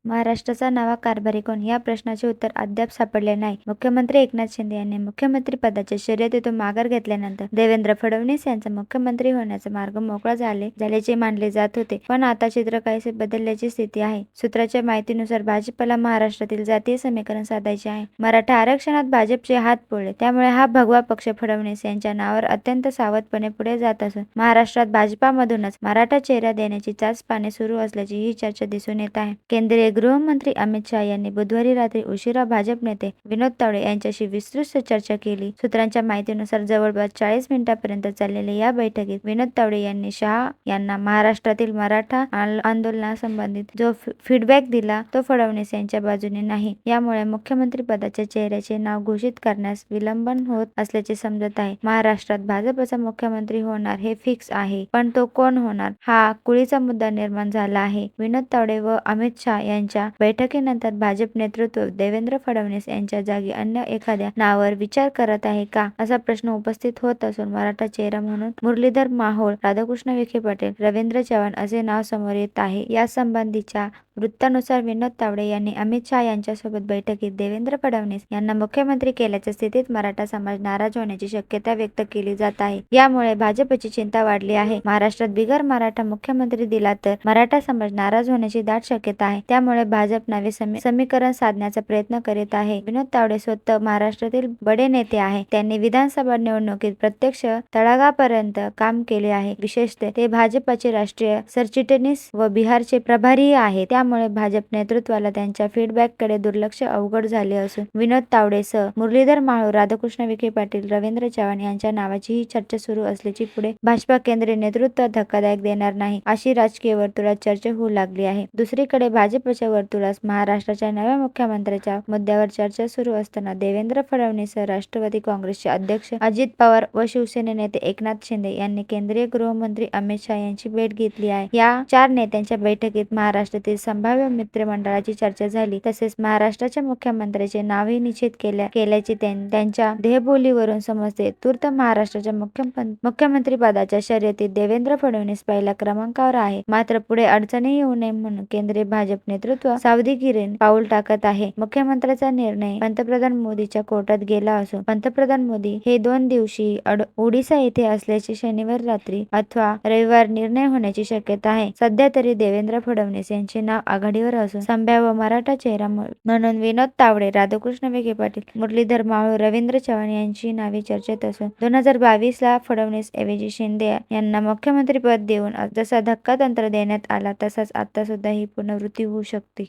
महाराष्ट्राचा नवा कारभारी कोण या प्रश्नाचे उत्तर अद्याप सापडले नाही. मुख्यमंत्री एकनाथ शिंदे यांनी मुख्यमंत्री पदाच्या शर्यतीतून माघार घेतल्यानंतर देवेंद्र फडणवीस यांचा मुख्यमंत्री होण्याचा मार्ग मोकळा झाल्याचे मानले जात होते. पण आता चित्र काहीसे बदलल्याची स्थिती आहे. सूत्रांच्या माहितीनुसार भाजपला महाराष्ट्रातील जातीय समीकरण साधायचे आहे. मराठा आरक्षणात भाजपचे हात पोळले, त्यामुळे हा भगवा पक्ष फडणवीस यांच्या नावावर अत्यंत सावधपणे पुढे जात असून महाराष्ट्रात भाजपामधूनच मराठा चेहरा देण्याची चाचपणी सुरू असल्याची ही चर्चा दिसून येत आहे. केंद्रीय गृहमंत्री अमित शहा यांनी बुधवारी रात्री उशिरा भाजप नेते विनोद तावडे यांच्याशी विस्तृत चर्चा केली. सूत्रांच्या माहितीनुसार जवळपास 40 मिनिटांपर्यंत चाललेल्या या बैठकीत विनोद तावडे यांनी शहा यांना महाराष्ट्रातील मराठा आंदोलनासंबंधित जो फीडबॅक दिला तो फडणवीस यांच्या बाजूने नाही. यामुळे मुख्यमंत्री पदाच्या चेहऱ्याचे नाव घोषित करण्यास विलंब होत असल्याचे समजत आहे. महाराष्ट्रात भाजपचा मुख्यमंत्री होणार हे फिक्स आहे, पण तो कोण होणार हा कुळीचा मुद्दा निर्माण झाला आहे. विनोद तावडे व अमित शहा यांच्या बैठकीनंतर भाजप नेतृत्व देवेंद्र फडणवीस यांच्या जागी अन्य एखाद्या नावावर विचार करत आहे का, असा प्रश्न उपस्थित होत असून मराठा चेहरा म्हणून मुरलीधर मोहोळ, राधाकृष्ण विखे पाटील, रवींद्र चव्हाण असे नाव समोर येत आहे. यासंबंधीच्या वृत्तानुसार विनोद तावडे यांनी अमित शहा यांच्यासोबत बैठकीत देवेंद्र फडणवीस यांना मुख्यमंत्री केल्याच्या स्थितीत मराठा समाज नाराज होण्याची शक्यता व्यक्त केली जात आहे. यामुळे भाजपची चिंता वाढली आहे. महाराष्ट्रात बिगर मराठा मुख्यमंत्री दिला तर मराठा समाज नाराज होण्याची दाट शक्यता आहे. त्यामुळे भाजप नवे समीकरण साधण्याचा प्रयत्न करीत आहे. विनोद तावडे स्वतः महाराष्ट्रातील बडे नेते आहे. त्यांनी विधानसभा निवडणुकीत प्रत्यक्ष तळागाळापर्यंत काम केले आहे. विशेषतः ते भाजपचे राष्ट्रीय सरचिटणीस व बिहारचे प्रभारी आहे. त्यामुळे भाजप नेतृत्वाला त्यांच्या फीडबॅककडे दुर्लक्ष अवघड झाले असून विनोद तावडेसह मुरलीधर मोहोळ, राधाकृष्ण विखे पाटील, रवींद्र चव्हाण यांच्या नावाची ही चर्चा सुरू असल्याची पुढे भाजपा केंद्रीय नेतृत्व धक्कादायक देणार नाही अशी राजकीय वर्तुळात चर्चा होऊ लागली आहे. दुसरीकडे भाजपच्या वर्तुळात महाराष्ट्राच्या नव्या मुख्यमंत्र्याच्या मुद्द्यावर चर्चा सुरू असताना देवेंद्र फडणवीससह राष्ट्रवादी काँग्रेसचे अध्यक्ष अजित पवार व शिवसेना नेते एकनाथ शिंदे यांनी केंद्रीय गृहमंत्री अमित शहा यांची भेट घेतली आहे. या 4 नेत्यांच्या बैठकीत महाराष्ट्रातील संभाव्य मित्रमंडळाची चर्चा झाली. तसेच महाराष्ट्राच्या मुख्यमंत्र्याचे नावही निश्चित केल्याचे त्यांच्या देहबोलीवरून समजते. तूर्त महाराष्ट्राच्या मुख्यमंत्री पदाच्या शर्यतीत देवेंद्र फडणवीस पहिल्या क्रमांकावर आहे. मात्र पुढे अडचणी येऊ नये म्हणून केंद्रीय भाजप नेतृत्व सावधगिरीने पाऊल टाकत आहे. मुख्यमंत्र्याचा निर्णय पंतप्रधान मोदींच्या कोर्टात गेला असून पंतप्रधान मोदी हे 2 दिवशी ओडिशा येथे असल्याचे शनिवार रात्री अथवा रविवार निर्णय होण्याची शक्यता आहे. सध्या तरी देवेंद्र फडणवीस यांचे नाव आघाडीवर असून संभाव्य मराठा चेहरा म्हणून विनोद तावडे, राधाकृष्ण विखे पाटील, मुरलीधर मोहोळ, रवींद्र चव्हाण यांची नावे चर्चेत असून 2022 ला फडणवीस ऐवजी शिंदे यांना मुख्यमंत्रीपद देऊन जसा धक्कातंत्र देण्यात आला तसाच आता सुद्धा ही पुनरावृत्ती होऊ शकते.